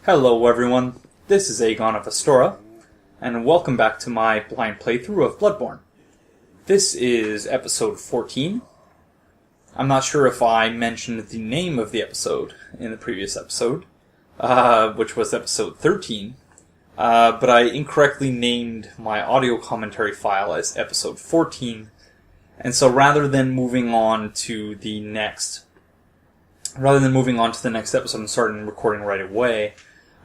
Hello everyone, this is Aegon of Astora, and welcome back to my blind playthrough of Bloodborne. This is episode 14. I'm not sure if I mentioned the name of the episode in the previous episode, which was episode 13, but I incorrectly named my audio commentary file as episode 14, and so rather than moving on to the next episode and starting recording right away,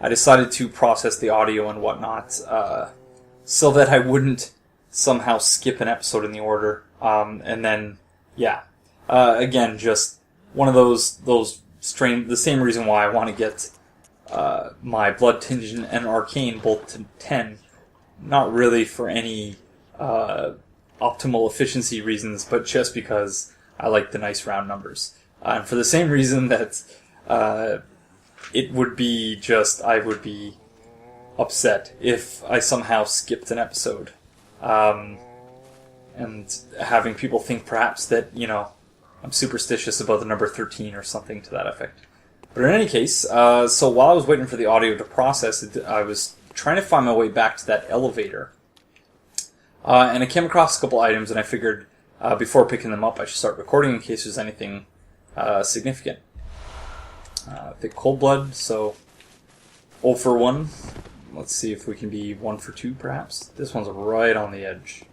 I decided to process the audio and whatnot, so that I wouldn't somehow skip an episode in the order. Again, just one of the same reason why I want to get my Blood Tinged and Arcane both to 10. Not really for any optimal efficiency reasons, but just because I like the nice round numbers. And for the same reason that it would be I would be upset if I somehow skipped an episode. And having people think perhaps that, I'm superstitious about the number 13 or something to that effect. But in any case, so while I was waiting for the audio to process, I was trying to find my way back to that elevator. And I came across a couple items, and I figured before picking them up, I should start recording in case there's anything significant. Thick cold blood, so 0 for 1. Let's see if we can be 1 for 2, perhaps. This one's right on the edge.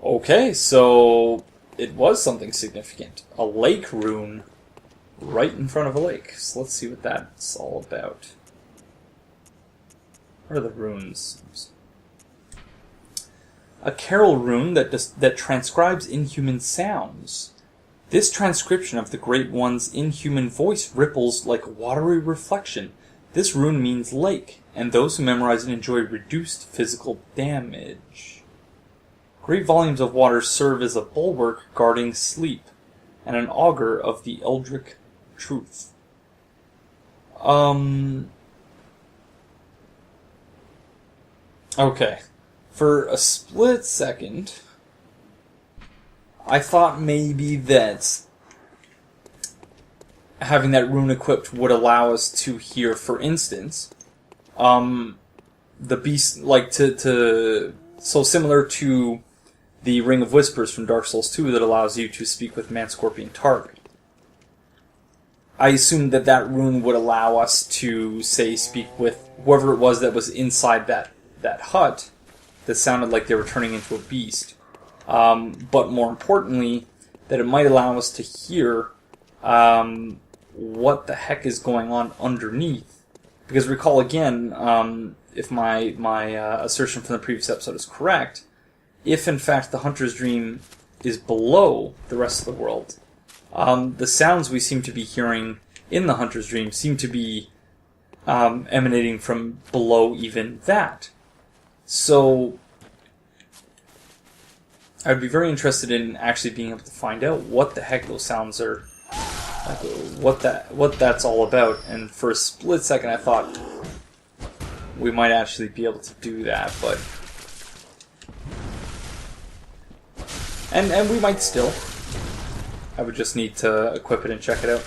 Okay, so it was something significant. A lake rune right in front of a lake. So let's see what that's all about. What are the runes? A carol rune that transcribes inhuman sounds. This transcription of the Great One's inhuman voice ripples like a watery reflection. This rune means lake, and those who memorize it enjoy reduced physical damage. Great volumes of water serve as a bulwark guarding sleep, and an augur of the eldritch truth. Okay. For a split second, I thought maybe that having that rune equipped would allow us to hear, for instance, the beast, so similar to the Ring of Whispers from Dark Souls 2 that allows you to speak with Man-Scorpion Targ. I assumed that rune would allow us to, say, speak with whoever it was that was inside that hut that sounded like they were turning into a beast. But more importantly, that it might allow us to hear what the heck is going on underneath. Because recall again, if my assertion from the previous episode is correct, if in fact the Hunter's Dream is below the rest of the world, the sounds we seem to be hearing in the Hunter's Dream seem to be emanating from below even that. So, I'd be very interested in actually being able to find out what the heck those sounds are, what that's all about. And for a split second, I thought we might actually be able to do that, but and we might still. I would just need to equip it and check it out.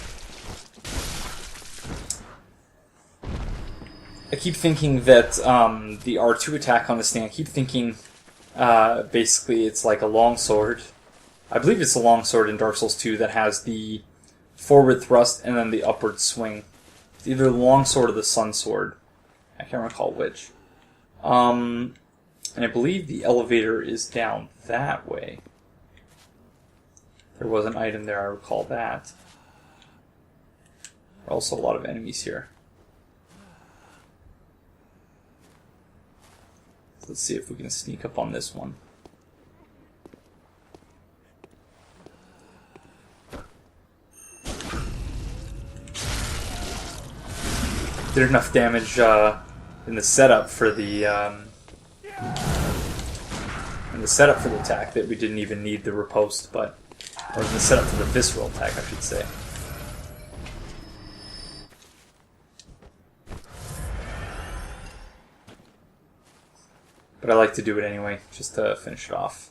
I keep thinking that the R2 attack on this thing, I keep thinking basically it's like a longsword. I believe it's a longsword in Dark Souls 2 that has the forward thrust and then the upward swing. It's either the longsword or the sun sword. I can't recall which. And I believe the elevator is down that way. There was an item there, I recall that. There are also a lot of enemies here. Let's see if we can sneak up on this one. Did enough damage in the setup for the attack that we didn't even need the riposte, or in the setup for the visceral attack, I should say. But I like to do it anyway, just to finish it off.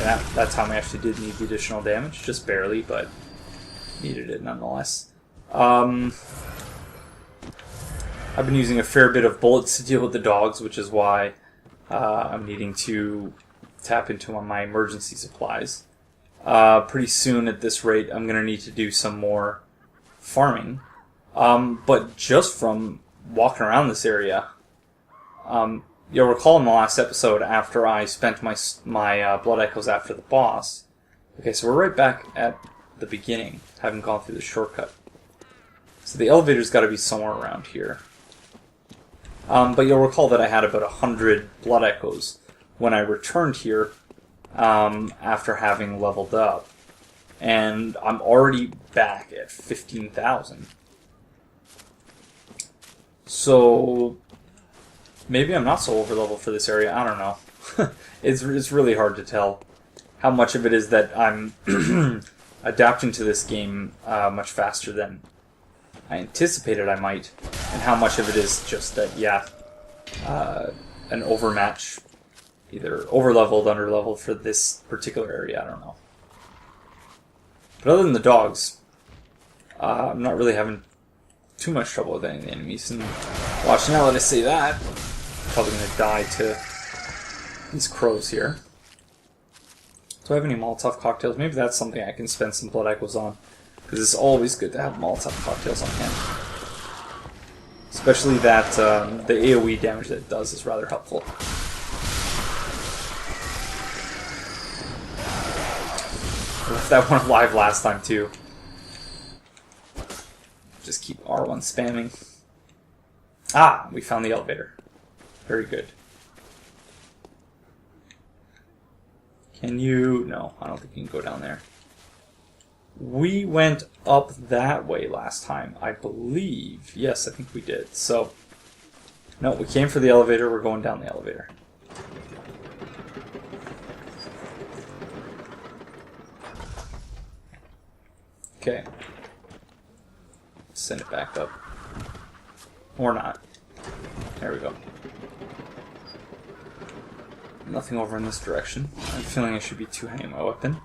that time I actually did need the additional damage, just barely, but needed it nonetheless. I've been using a fair bit of bullets to deal with the dogs, which is why I'm needing to tap into one of my emergency supplies. Pretty soon at this rate, I'm going to need to do some more farming. But just from walking around this area, you'll recall in the last episode, after I spent my blood echoes after the boss. Okay, so we're right back at the beginning, having gone through the shortcut. So the elevator's got to be somewhere around here. But you'll recall that I had about 100 blood echoes when I returned here after having leveled up. And I'm already back at 15,000. So maybe I'm not so overleveled for this area. I don't know. It's really hard to tell how much of it is that I'm adapting to this game much faster than I anticipated I might, and how much of it is just that, yeah, an overmatch, either overleveled, underleveled for this particular area, I don't know. But other than the dogs, I'm not really having too much trouble with any of the enemies, and watch now that I say that, I'm probably going to die to these crows here. Do I have any Molotov cocktails? Maybe that's something I can spend some blood echoes on. Because it's always good to have Molotov cocktails on hand. Especially that the AoE damage that it does is rather helpful. I left that one alive last time too. Just keep R1 spamming. Ah, we found the elevator. Very good. Can you... No, I don't think you can go down there. We went up that way last time, I believe. Yes, I think we did. So, no, we came for the elevator. We're going down the elevator. Okay. Send it back up. Or not. There we go. Nothing over in this direction. I'm feeling I should be two-handing my weapon.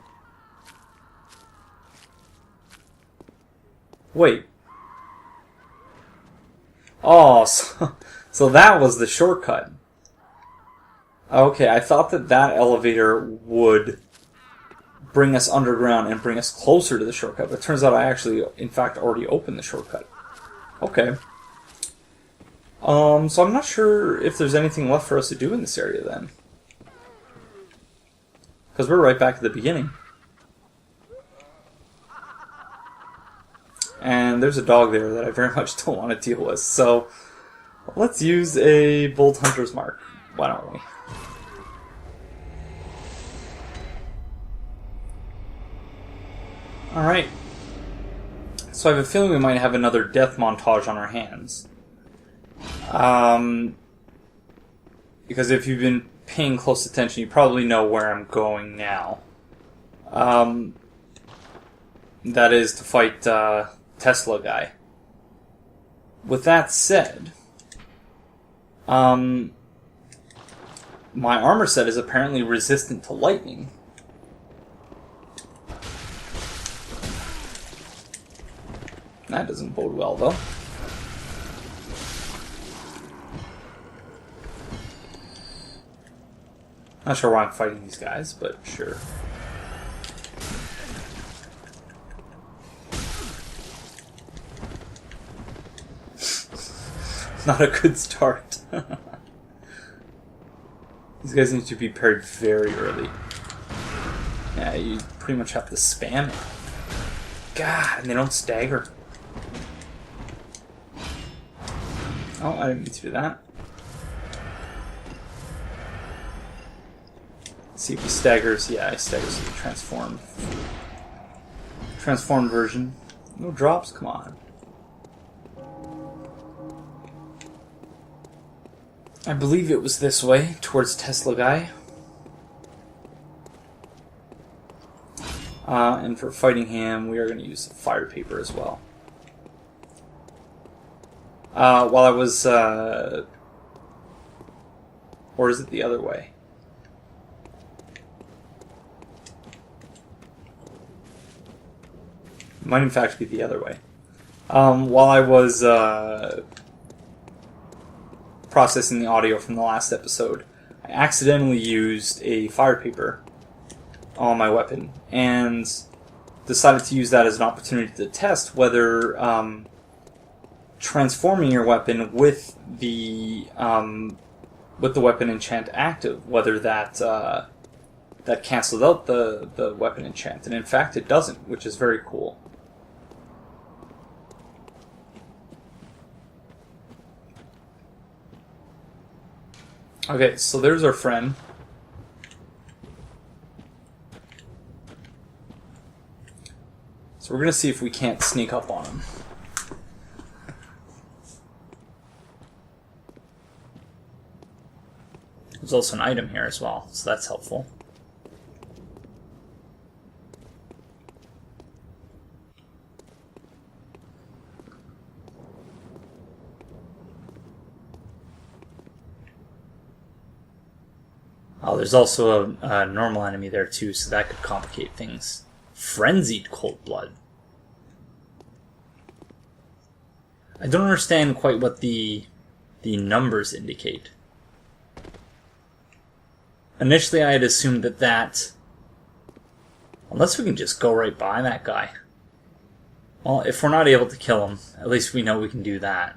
Wait. Oh, so that was the shortcut. Okay, I thought that elevator would bring us underground and bring us closer to the shortcut, but it turns out I actually, in fact, already opened the shortcut. Okay. So I'm not sure if there's anything left for us to do in this area then. Because we're right back at the beginning. And there's a dog there that I very much don't want to deal with. So let's use a Bold Hunter's Mark. Why don't we? Alright. So I have a feeling we might have another death montage on our hands. Because if you've been paying close attention, you probably know where I'm going now. That is to fight Tesla guy. With that said, my armor set is apparently resistant to lightning. That doesn't bode well, though. Not sure why I'm fighting these guys, but sure. Not a good start. These guys need to be parried very early. Yeah, you pretty much have to spam it. God, and they don't stagger. Oh, I didn't mean to do that. Let's see if he staggers. Yeah, he staggers to the transformed version. No drops? Come on. I believe it was this way, towards Tesla guy. And for fighting him, we are going to use fire paper as well. While I was... or is it the other way? It might in fact be the other way. While I was processing the audio from the last episode, I accidentally used a fire paper on my weapon, and decided to use that as an opportunity to test whether transforming your weapon with the weapon enchant active, whether that cancels out the weapon enchant, and in fact it doesn't, which is very cool. Okay, so there's our friend. So we're going to see if we can't sneak up on him. There's also an item here as well, so that's helpful. Oh, there's also a normal enemy there too, so that could complicate things. Frenzied cold blood. I don't understand quite what the numbers indicate. Initially I had assumed that... Unless we can just go right by that guy. Well, if we're not able to kill him, at least we know we can do that.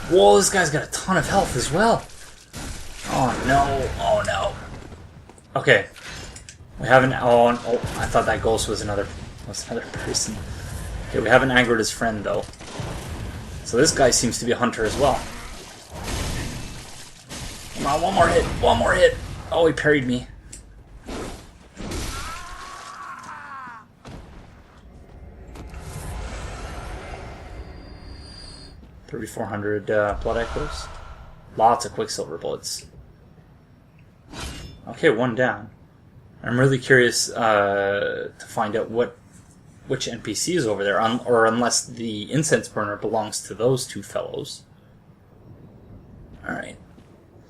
Whoa, this guy's got a ton of health as well. Oh no, oh no. Okay. We haven't... Oh, I thought that ghost was another person. Okay, we haven't aggroed his friend, though. So this guy seems to be a hunter as well. Come on, one more hit, one more hit. Oh, he parried me. $3,400 blood echoes. Lots of quicksilver bullets. Okay, one down. I'm really curious to find out which NPC is over there, or unless the incense burner belongs to those two fellows. Alright.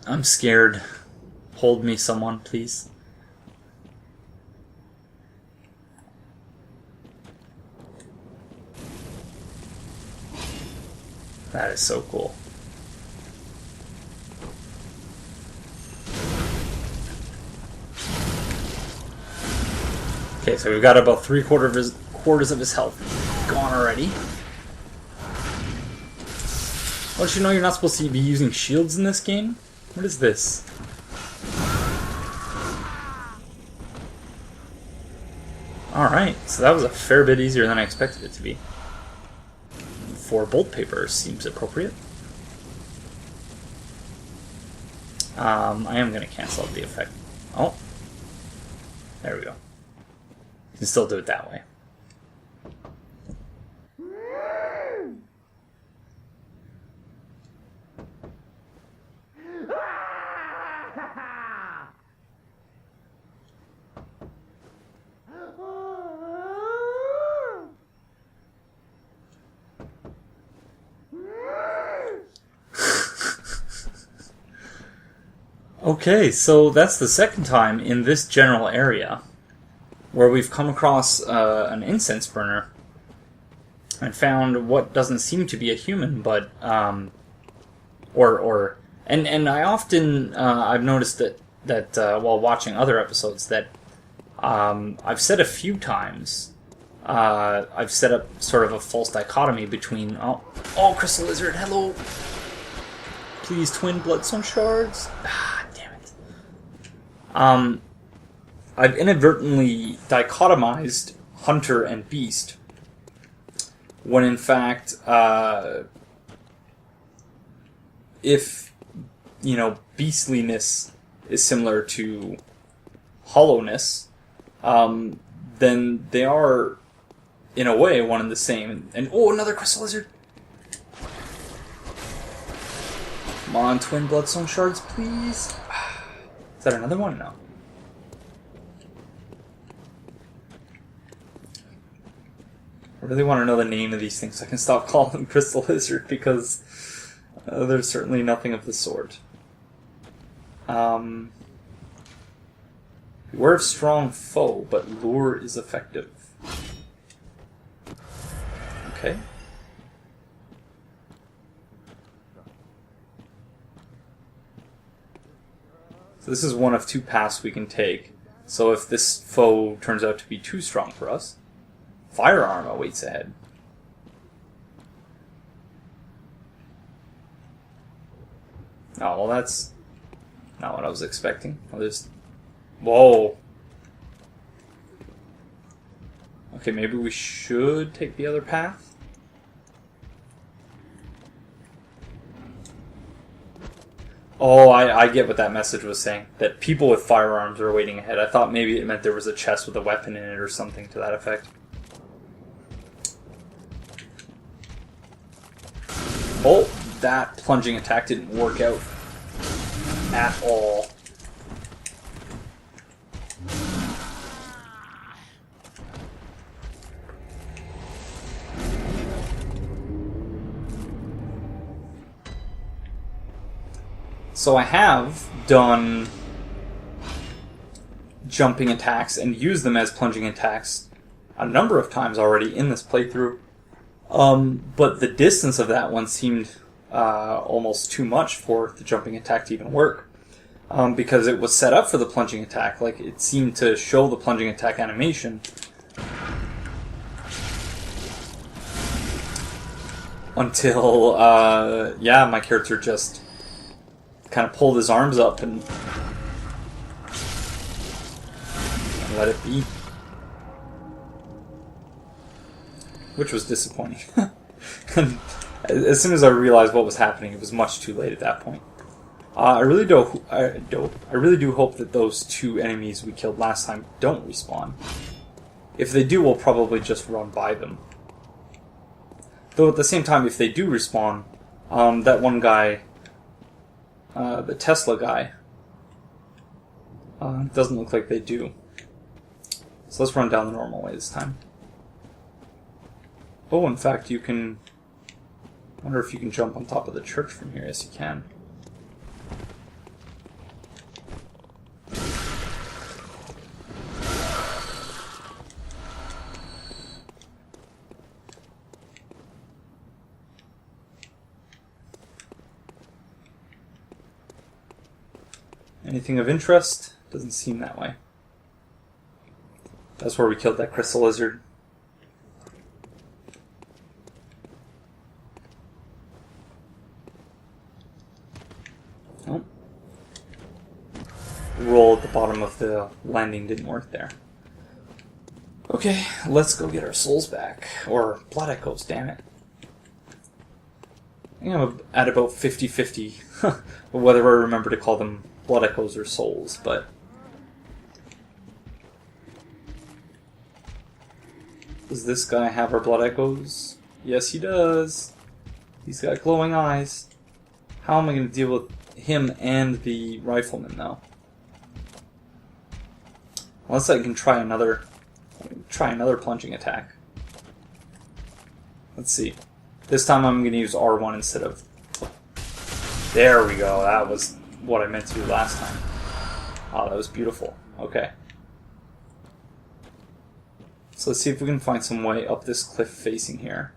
I'm scared. Hold me, someone, please. That is so cool. Okay, so we've got about quarters of his health gone already. Don't you know you're not supposed to be using shields in this game? What is this? Alright, so that was a fair bit easier than I expected it to be. 4 bolt papers seems appropriate. I am going to cancel out the effect. Oh. There we go. You can still do it that way. Okay, so that's the second time in this general area where we've come across an incense burner and found what doesn't seem to be a human, but and I often I've noticed that while watching other episodes that I've said a few times I've set up sort of a false dichotomy between oh crystal lizard, hello, please twin bloodstone shards. I've inadvertently dichotomized hunter and beast, when in fact, if, you know, beastliness is similar to hollowness, then they are, in a way, one and the same. And oh, another crystal lizard! Come on, twin bloodstone shards, please. Is that another one? No. I really want to know the name of these things so I can stop calling them crystal lizard, because There's certainly nothing of the sort. Beware of strong foe, but lure is effective. Okay. So this is one of two paths we can take. So if this foe turns out to be too strong for us, firearm awaits ahead. Oh, well that's not what I was expecting. Whoa. Okay, maybe we should take the other path? Oh, I get what that message was saying. That people with firearms are waiting ahead. I thought maybe it meant there was a chest with a weapon in it or something to that effect. Oh, that plunging attack didn't work out at all. So I have done jumping attacks and used them as plunging attacks a number of times already in this playthrough. But the distance of that one seemed almost too much for the jumping attack to even work. Because it was set up for the plunging attack. Like, it seemed to show the plunging attack animation. Until, yeah, my character just kind of pulled his arms up and let it be. Which was disappointing. And as soon as I realized what was happening, it was much too late at that point. I really do hope that those two enemies we killed last time don't respawn. If they do, we'll probably just run by them. Though at the same time, if they do respawn, that one guy, the Tesla guy, doesn't look like they do. So let's run down the normal way this time. Oh, in fact, you can... I wonder if you can jump on top of the church from here. Yes, you can. Anything of interest? Doesn't seem that way. That's where we killed that crystal lizard. Oh. The roll at the bottom of the landing didn't work there. Okay, let's go get our souls back. Or blood echoes, damn it. I think I'm at about 50-50 whether I remember to call them blood echoes or souls, but... Does this guy have our blood echoes? Yes, he does. He's got glowing eyes. How am I going to deal with him and the rifleman, though? Unless I can try another plunging attack. Let's see. This time I'm going to use R1 instead of... There we go. That was what I meant to do last time. Oh, that was beautiful. Okay. So let's see if we can find some way up this cliff facing here.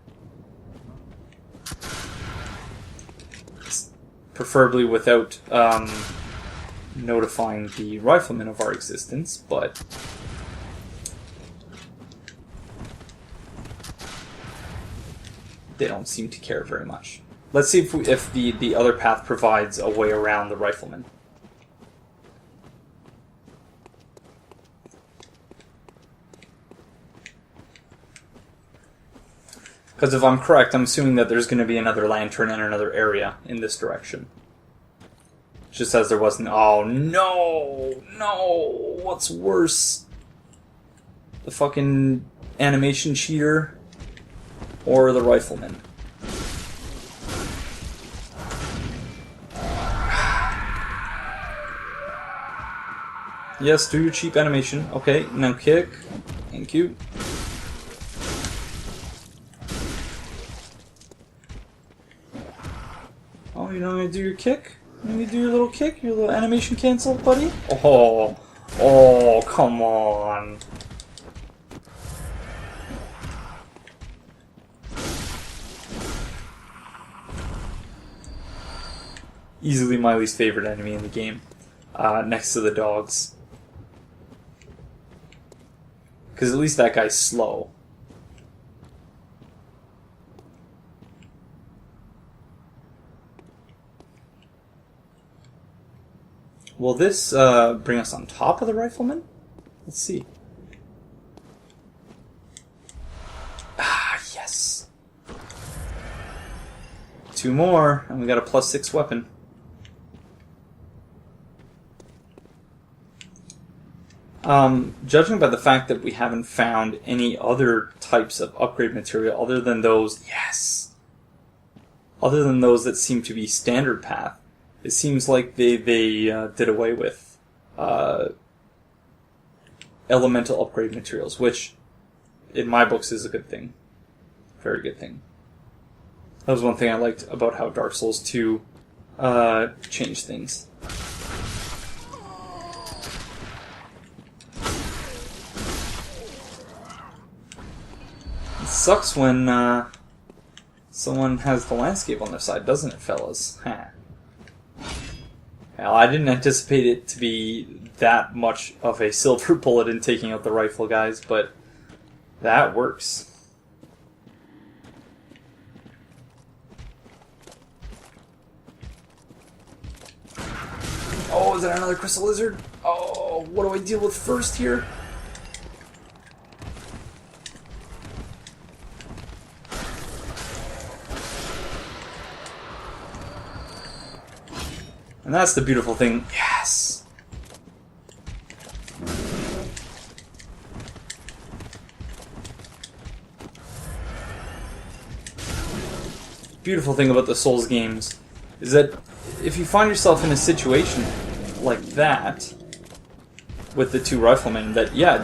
Preferably without notifying the riflemen of our existence, but... they don't seem to care very much. Let's see if the other path provides a way around the riflemen. Because if I'm correct, I'm assuming that there's going to be another lantern and another area in this direction. Just as there wasn't... Oh, no! No! What's worse? The fucking animation cheater? Or the rifleman? Yes, do your cheap animation. Okay, now kick. Thank you. you're not gonna do your kick? You're gonna do your little kick? Your little animation cancel, buddy? Oh, oh, come on. Easily my least favorite enemy in the game, next to the dogs. Because at least that guy's slow. Will this bring us on top of the rifleman? Let's see. Ah, yes. 2 more, and we got a +6 weapon. Judging by the fact that we haven't found any other types of upgrade material other than those, yes, other than those that seem to be standard path, it seems like they did away with elemental upgrade materials, which in my books is a good thing. Very good thing. That was one thing I liked about how Dark Souls 2 changed things. It sucks when someone has the landscape on their side, doesn't it, fellas? Huh. Well, I didn't anticipate it to be that much of a silver bullet in taking out the rifle guys, but that works. Oh, is that another crystal lizard? Oh, what do I deal with first here? And that's the beautiful thing. Yes! Beautiful thing about the Souls games is that if you find yourself in a situation like that with the 2 riflemen, that, yeah,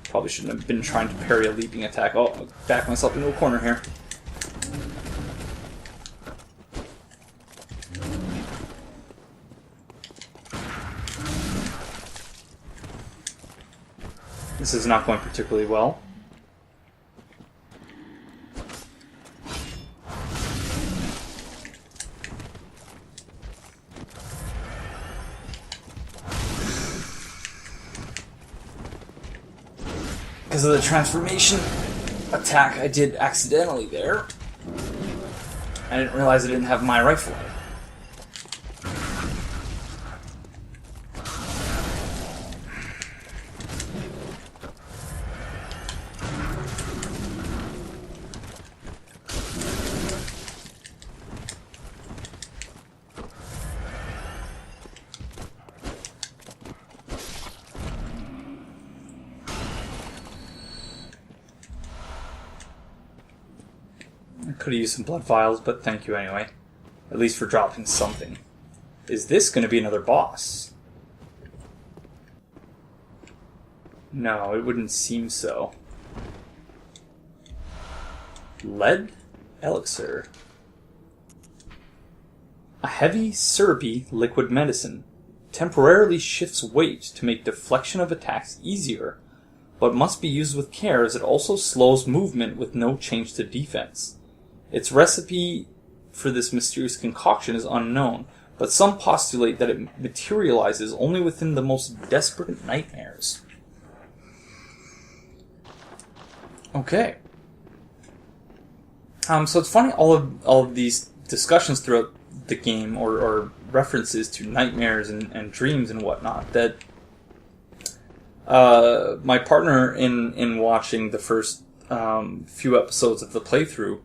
probably shouldn't have been trying to parry a leaping attack. Oh, I'll back myself into a corner here. This is not going particularly well. Because of the transformation attack I did accidentally there, I didn't realize I didn't have my rifle out. Could have used some blood vials, but thank you anyway. At least for dropping something. Is this going to be another boss? No, it wouldn't seem so. Lead elixir. A heavy, syrupy liquid medicine. Temporarily shifts weight to make deflection of attacks easier, but must be used with care as it also slows movement with no change to defense. Its recipe for this mysterious concoction is unknown, but some postulate that it materializes only within the most desperate nightmares. Okay. So it's funny, all of these discussions throughout the game, or references to nightmares and dreams and whatnot, that my partner in watching the first few episodes of the playthrough,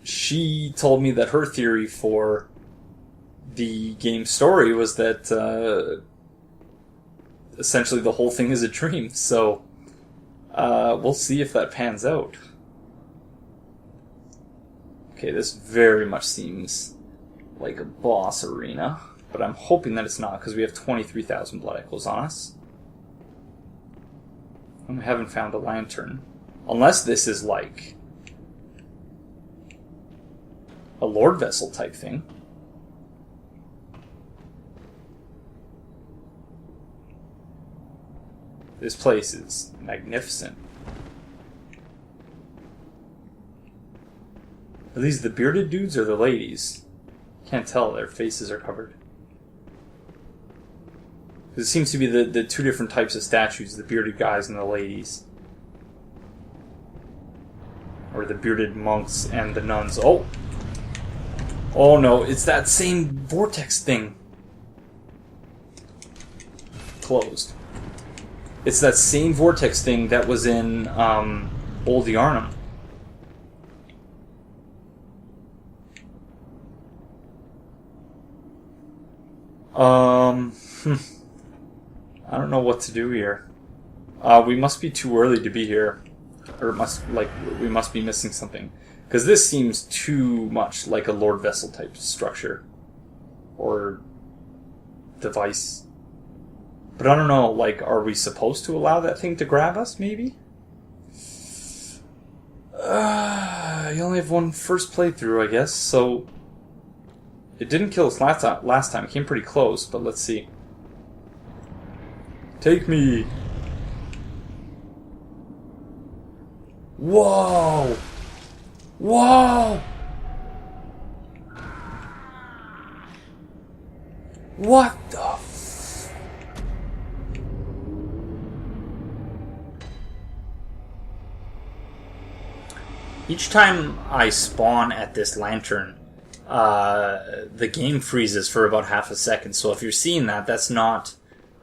she told me that her theory for the game's story was that essentially the whole thing is a dream. So we'll see if that pans out. Okay, this very much seems like a boss arena, but I'm hoping that it's not, because we have 23,000 blood echoes on us. And we haven't found a lantern. Unless this is like a lord vessel type thing. This place is magnificent. Are these the bearded dudes or the ladies? Can't tell, their faces are covered. It seems to be the two different types of statues, the bearded guys and the ladies. Or the bearded monks and the nuns. Oh! Oh no, it's that same vortex thing. Closed. It's that same vortex thing that was in Old Yarnum. I don't know what to do here. We must be too early to be here. Or we must be missing something. Because this seems too much like a Lord Vessel type structure. Or device. But I don't know, like, are we supposed to allow that thing to grab us, maybe? You only have one first playthrough, I guess, so... It didn't kill us last time. It came pretty close, but let's see. Take me! Whoa! Whoa! What the f... Each time I spawn at this lantern, the game freezes for about half a second. So if you're seeing that, that's not...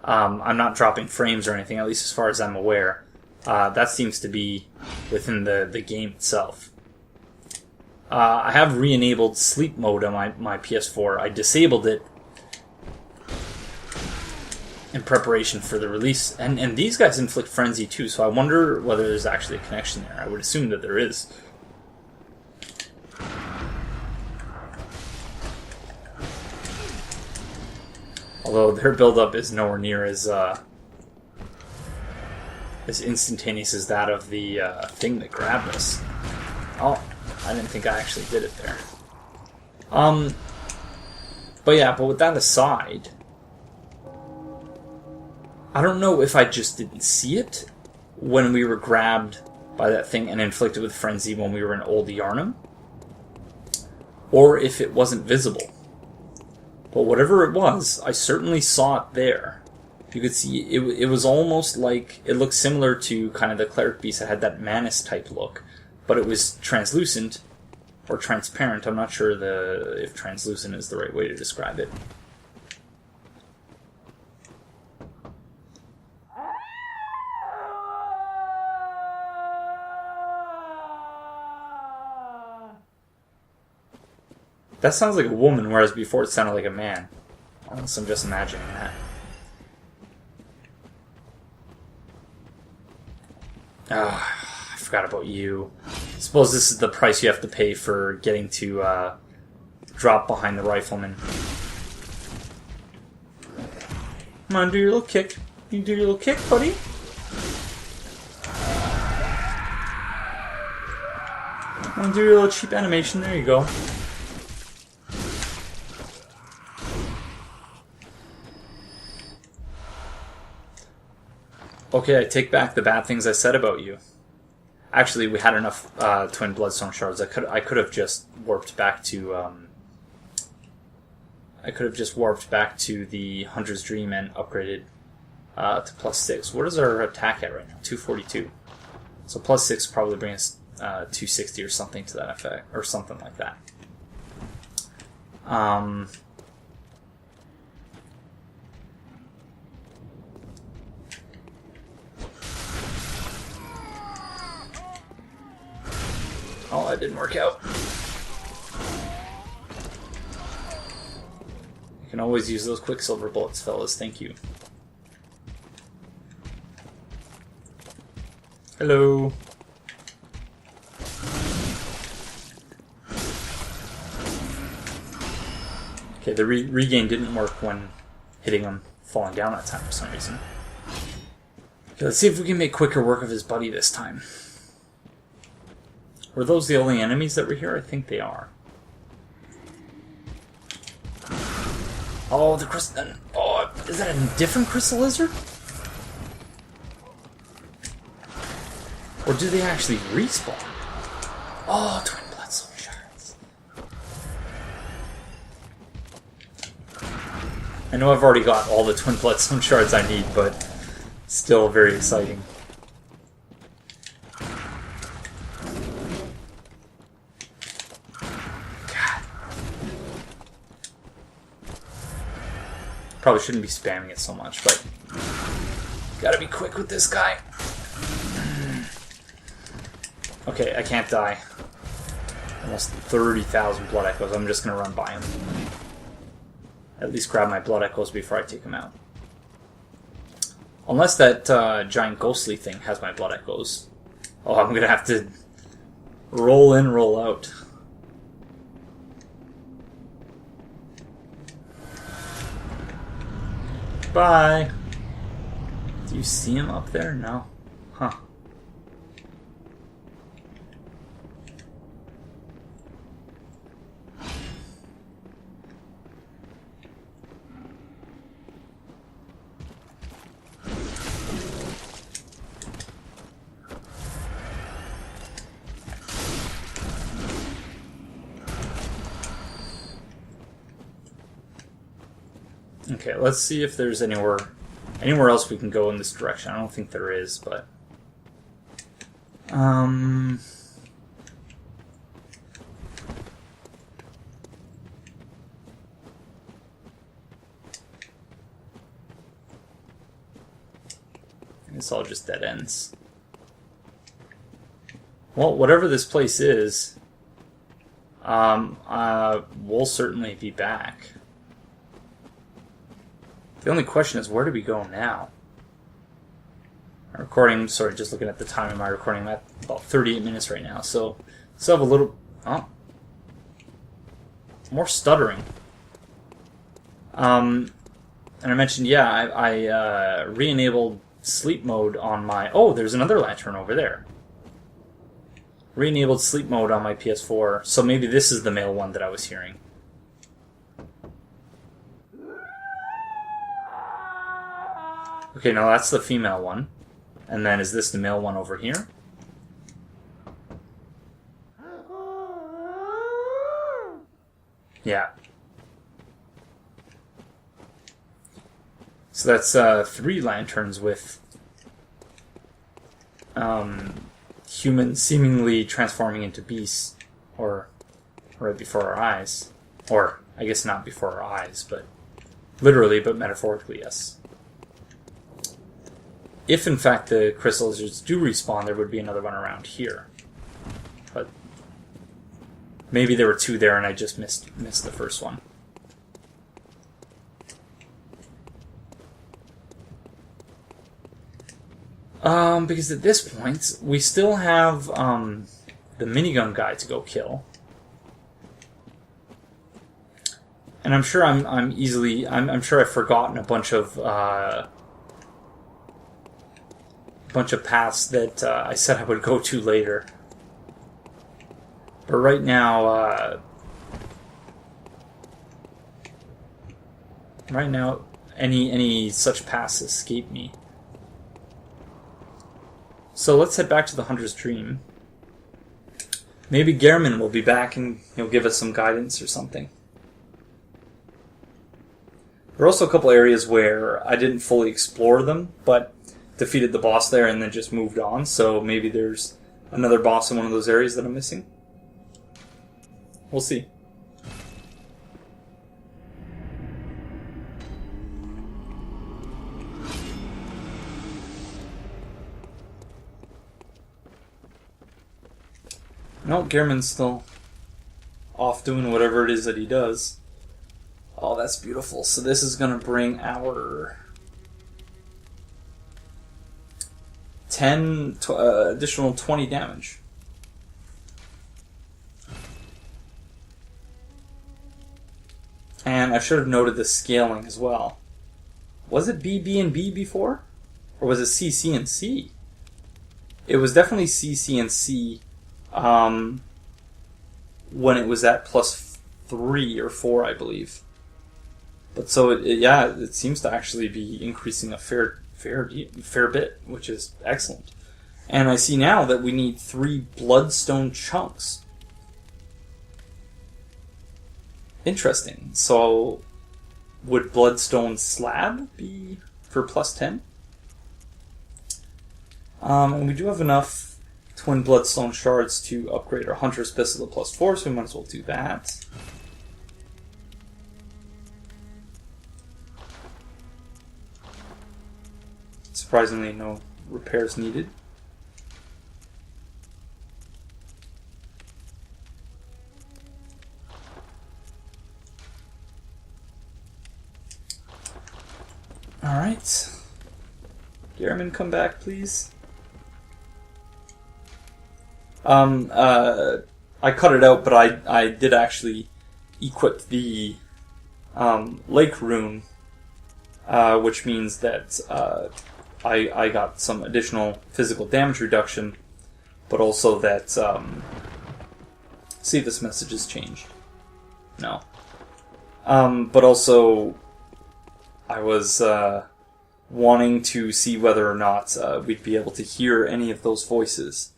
I'm not dropping frames or anything, at least as far as I'm aware. That seems to be within the game itself. I have re-enabled sleep mode on my PS4. I disabled it in preparation for the release. And these guys inflict frenzy too, so I wonder whether there's actually a connection there. I would assume that there is. Although their build-up is nowhere near as instantaneous as that of the thing that grabbed us. Oh, I didn't think I actually did it there. But with that aside, I don't know if I just didn't see it when we were grabbed by that thing and inflicted with frenzy when we were in Old Yarnum, or if it wasn't visible. But whatever it was, I certainly saw it there. You could see it was almost like, it looked similar to kind of the Cleric Beast that had that Manus type look, but it was translucent or transparent. I'm not sure if translucent is the right way to describe it. That sounds like a woman, whereas before it sounded like a man. Unless I'm just imagining that. I forgot about you. I suppose this is the price you have to pay for getting to drop behind the rifleman. Come on, do your little kick. You do your little kick, buddy. Come on, do your little cheap animation. There you go. Okay, I take back the bad things I said about you. Actually, we had enough twin bloodstone shards. I could have just warped back to the Hunter's Dream and upgraded to +6. What is our attack at right now? 242. So +6 probably brings us 260 or something to that effect, or something like that. Oh, that didn't work out. You can always use those Quicksilver bullets, fellas. Thank you. Hello. Okay, the regain didn't work when hitting him falling down that time for some reason. Okay, let's see if we can make quicker work of his buddy this time. Were those the only enemies that were here? I think they are. Oh, the crystal... Oh, is that a different crystal lizard? Or do they actually respawn? Oh, twin bloodstone shards. I know I've already got all the twin bloodstone shards I need, but still very exciting. Probably shouldn't be spamming it so much, but gotta be quick with this guy. Okay, I can't die. Almost 30,000 blood echoes. I'm just gonna run by him. At least grab my blood echoes before I take him out. Unless that giant ghostly thing has my blood echoes. Oh, I'm gonna have to roll in, roll out. Bye! Do you see him up there? No. Huh. Okay, let's see if there's anywhere else we can go in this direction. I don't think there is, but it's all just dead ends. Well, whatever this place is, we'll certainly be back. The only question is, where do we go now? My recording, sorry, just looking at the time of my recording, I'm at about 38 minutes right now, so still have a little... Oh. More stuttering. And I mentioned, yeah, I re-enabled sleep mode on my... Oh, there's another lantern over there. Re-enabled sleep mode on my PS4, so maybe this is the male one that I was hearing. Okay, now that's the female one. And then is this the male one over here? Yeah. So that's 3 lanterns with humans seemingly transforming into beasts, or right before our eyes. Or, I guess not before our eyes, but literally, but metaphorically, yes. If, in fact, the crystal lizards do respawn, there would be another one around here. But maybe there were 2 there and I just missed the first one. Because at this point, we still have the minigun guy to go kill. And I'm sure I'm sure I've forgotten a bunch of paths that I said I would go to later. But right now, any such paths escape me. So let's head back to the Hunter's Dream. Maybe Gehrman will be back and he'll give us some guidance or something. There are also a couple areas where I didn't fully explore them, but defeated the boss there and then just moved on, so maybe there's another boss in one of those areas that I'm missing. We'll see. No, Gehrman's still off doing whatever it is that he does. Oh, that's beautiful. So this is going to bring our 10 additional 20 damage. And I should have noted the scaling as well. Was it B, B, and B before? Or was it C, C, and C? It was definitely C, C, and C when it was at +3 or 4, I believe. But so yeah, it seems to actually be increasing a fair bit, which is excellent. And I see now that we need 3 bloodstone chunks. Interesting. So would bloodstone slab be for plus 10? And we do have enough twin bloodstone shards to upgrade our hunter's pistol to plus 4, so we might as well do that. Surprisingly, no repairs needed. Alright. Gehrman, come back, please. I cut it out, but I did actually equip the lake rune, which means that I got some additional physical damage reduction, but also that see if this message has changed. No. But also I was wanting to see whether or not we'd be able to hear any of those voices.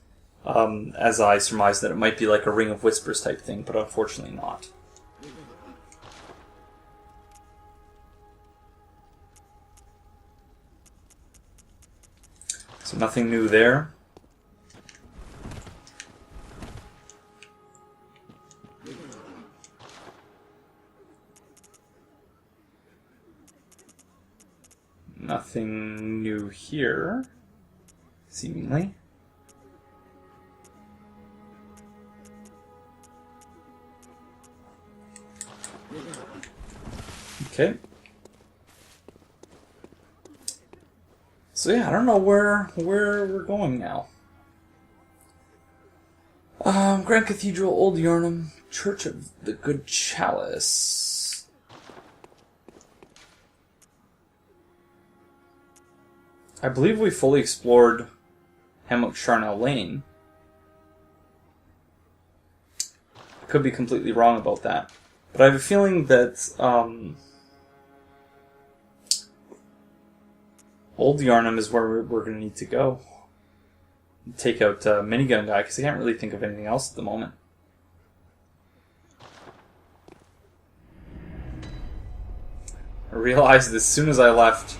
As I surmised that it might be like a Ring of Whispers type thing, but unfortunately not. So nothing new there. Nothing new here, seemingly. Okay. So yeah, I don't know where we're going now. Grand Cathedral, Old Yarnum, Church of the Good Chalice. I believe we fully explored Hemlock Charnel Lane. I could be completely wrong about that. But I have a feeling that Old Yarnum is where we're going to need to go. Take out Minigun Guy, because I can't really think of anything else at the moment. I realized as soon as I left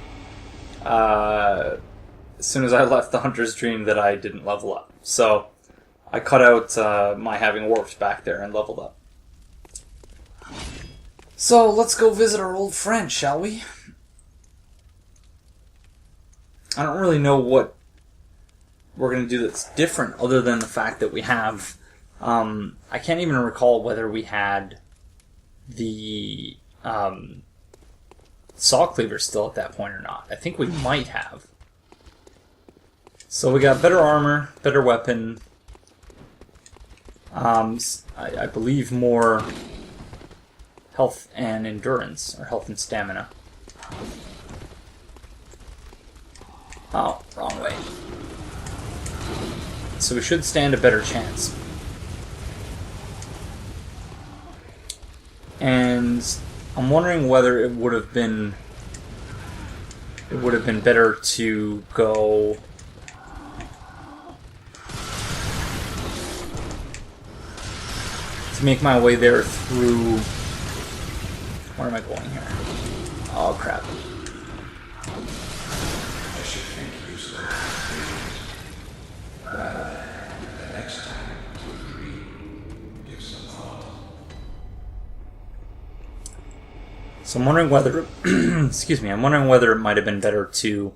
the Hunter's Dream that I didn't level up. So I cut out my having warped back there and leveled up. So let's go visit our old friend, shall we? I don't really know what we're going to do that's different other than the fact that we have... I can't even recall whether we had the saw cleaver still at that point or not. I think we might have. So we got better armor, better weapon. I believe more health and endurance, or health and stamina. Oh, wrong way. So we should stand a better chance. And I'm wondering whether it would have been better to go to make my way there through... Where am I going here? Oh crap. So I'm wondering whether, excuse me, I'm wondering whether it might have been better to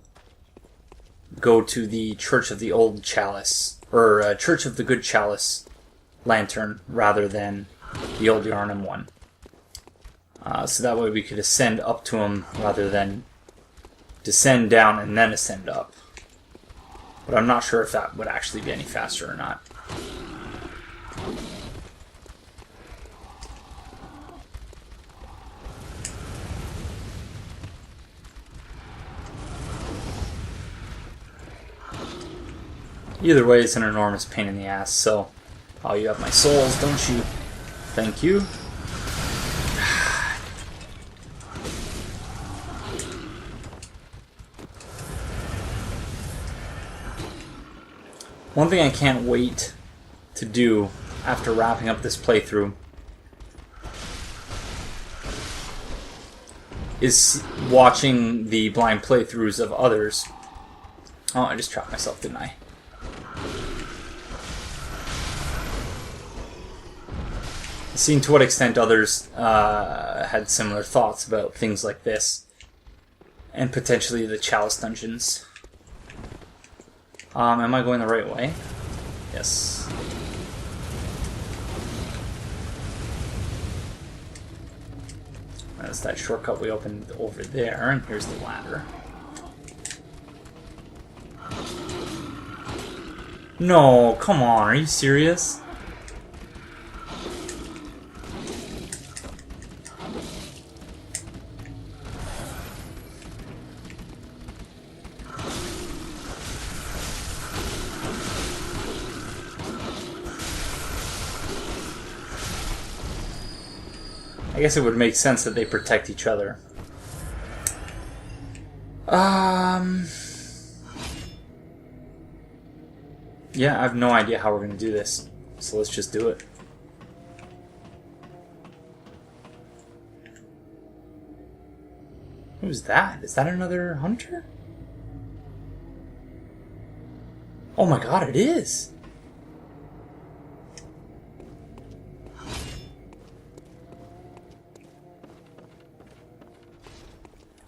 go to the Church of the Old Chalice, or Church of the Good Chalice lantern, rather than the Old Yarnum one. So that way we could ascend up to him, rather than descend down and then ascend up. But I'm not sure if that would actually be any faster or not. Either way, it's an enormous pain in the ass, so... Oh, you have my souls, don't you? Thank you. One thing I can't wait to do after wrapping up this playthrough is watching the blind playthroughs of others. Oh, I just trapped myself, didn't I? Seeing to what extent others had similar thoughts about things like this. And potentially the Chalice dungeons. Am I going the right way? Yes. That's that shortcut we opened over there, and here's the ladder. No, come on, are you serious? I guess it would make sense that they protect each other. Yeah, I have no idea how we're going to do this. So let's just do it. Who's that? Is that another hunter? Oh my god, it is!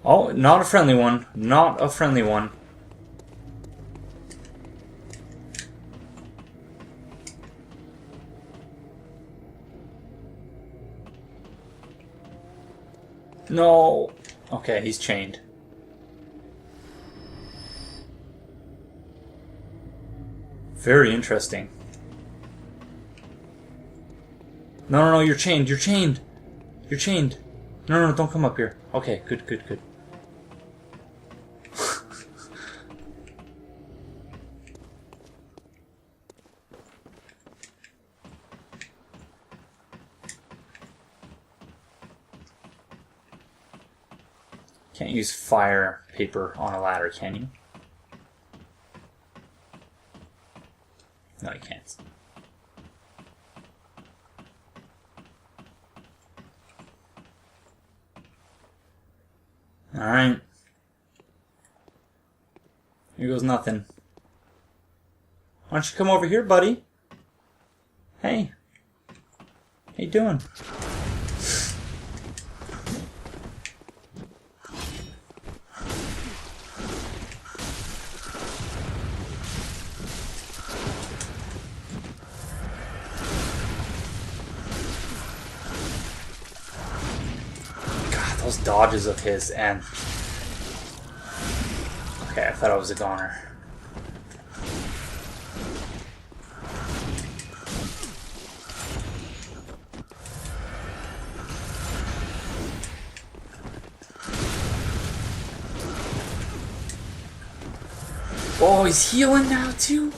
Oh, not a friendly one. Not a friendly one. No. Okay, he's chained. Very interesting. No, no, no, you're chained. You're chained. You're chained. No, no, no, don't come up here. Okay, good, good, good. Can't use fire paper on a ladder, can you? No, you can't. Alright. Here goes nothing. Why don't you come over here, buddy? Hey. How you doing? Those dodges of his, and okay, I thought I was a goner. Oh, he's healing now too?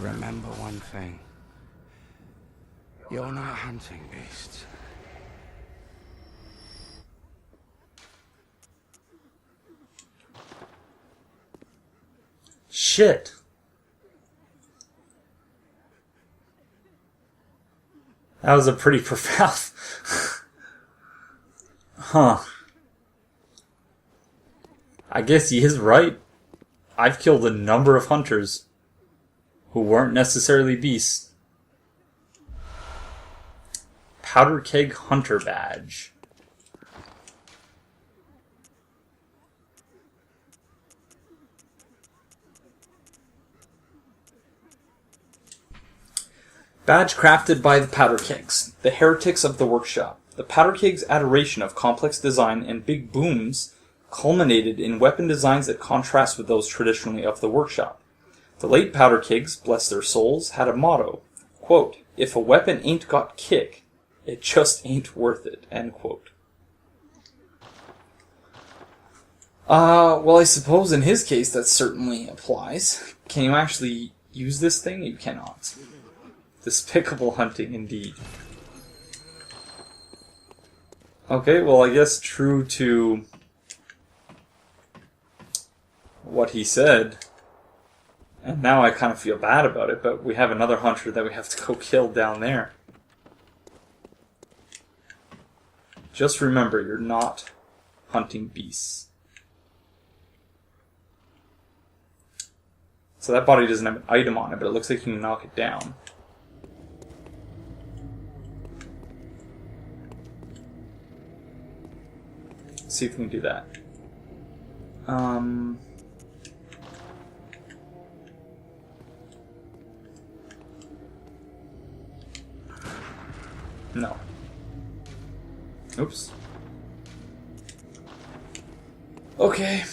Remember one thing. You're not hunting beasts. Shit. That was a pretty profound... Huh. I guess he is right. I've killed a number of hunters who weren't necessarily beasts. Powder Keg Hunter Badge. Badge crafted by the Powder Kegs, the heretics of the workshop. The Powder Kegs' adoration of complex design and big booms culminated in weapon designs that contrast with those traditionally of the workshop. The late Powder Kegs, bless their souls, had a motto, quote, "If a weapon ain't got kick, it just ain't worth it," end quote. Well, I suppose in his case that certainly applies. Can you actually use this thing? You cannot. Despicable hunting, indeed. Okay, well, I guess true to what he said, and now I kind of feel bad about it, but we have another hunter that we have to go kill down there. Just remember, you're not hunting beasts. So that body doesn't have an item on it, but it looks like you can knock it down. Let's see if we can do that. No. Oops. Okay.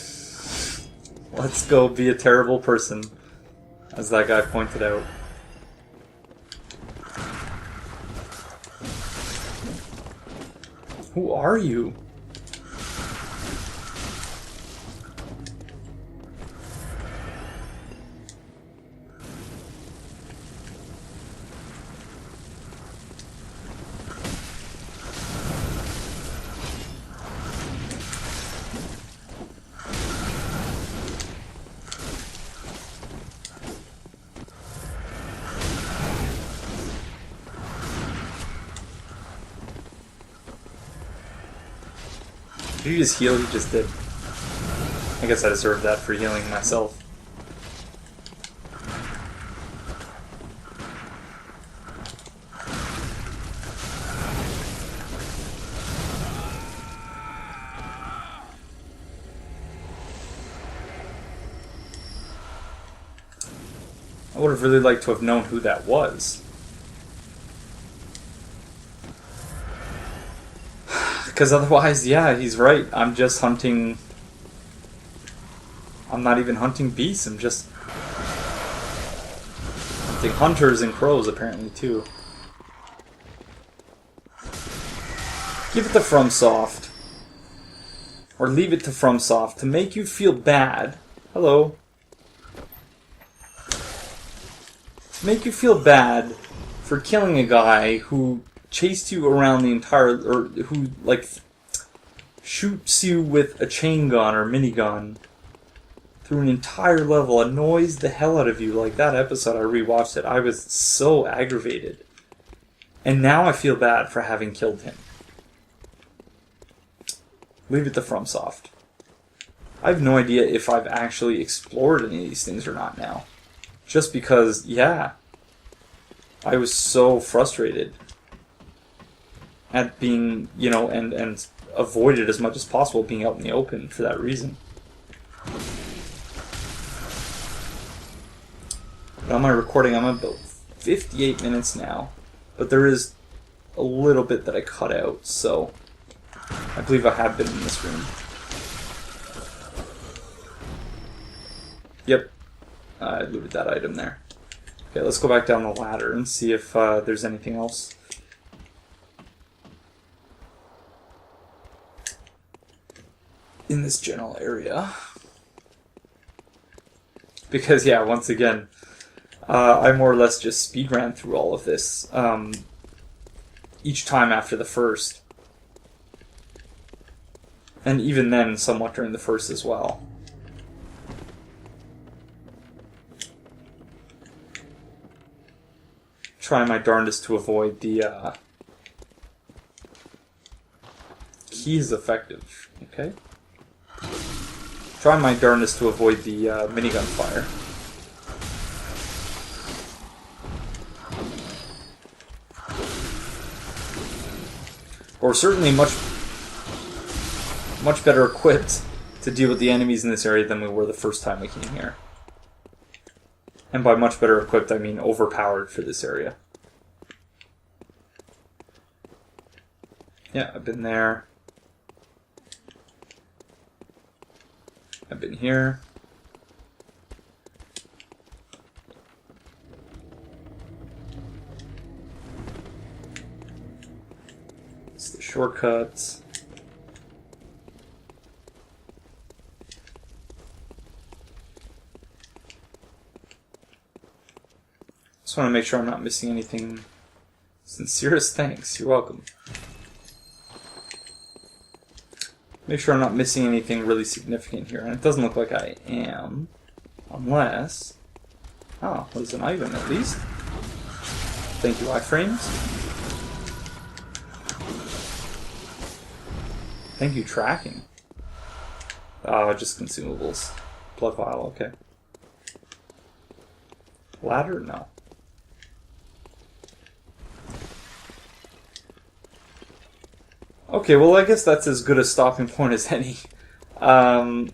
Let's go be a terrible person, as that guy pointed out. Who are you? Did you just heal? You just did. I guess I deserved that for healing myself. I would have really liked to have known who that was. Because otherwise, yeah, he's right. I'm just hunting... I'm not even hunting beasts. I'm just... hunting hunters and crows, apparently, too. Give it to FromSoft. Or leave it to FromSoft to make you feel bad. Hello. To make you feel bad for killing a guy who chased you around the entire, or who, like, shoots you with a chain gun or minigun through an entire level, annoys the hell out of you. Like, that episode, I rewatched it, I was so aggravated. And now I feel bad for having killed him. Leave it to FromSoft. I have no idea if I've actually explored any of these things or not now. Just because, yeah, I was so frustrated at being, you know, and avoided as much as possible being out in the open for that reason. But on my recording, I'm about 58 minutes now, but there is a little bit that I cut out, so I believe I have been in this room. Yep, I looted that item there. Okay, let's go back down the ladder and see if there's anything else. In this general area. Because, yeah, once again, I more or less just speedran through all of this each time after the first. And even then, somewhat during the first as well. Try my darndest to avoid the key is effective, okay? Try my darndest to avoid the minigun fire. We're certainly much better equipped to deal with the enemies in this area than we were the first time we came here. And by much better equipped, I mean overpowered for this area. Yeah, I've been there. I've been here. It's the shortcuts. Just want to make sure I'm not missing anything. Sincerest thanks. You're welcome. Make sure I'm not missing anything really significant here. And it doesn't look like I am. Unless... Oh, there's an item at least. Thank you, iframes. Thank you, tracking. Oh, just consumables. Blood vial, okay. Ladder? No. Okay, well I guess that's as good a stopping point as any. I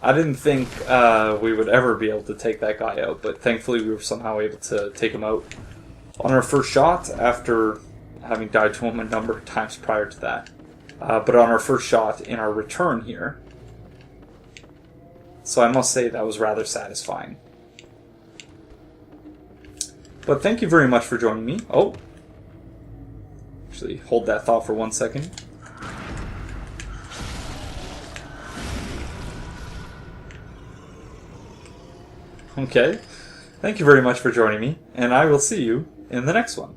didn't think we would ever be able to take that guy out, but thankfully we were somehow able to take him out on our first shot after having died to him a number of times prior to that. But on our first shot in our return here. So I must say that was rather satisfying. But thank you very much for joining me. Oh. Actually, hold that thought for 1 second. Okay. Thank you very much for joining me, and I will see you in the next one.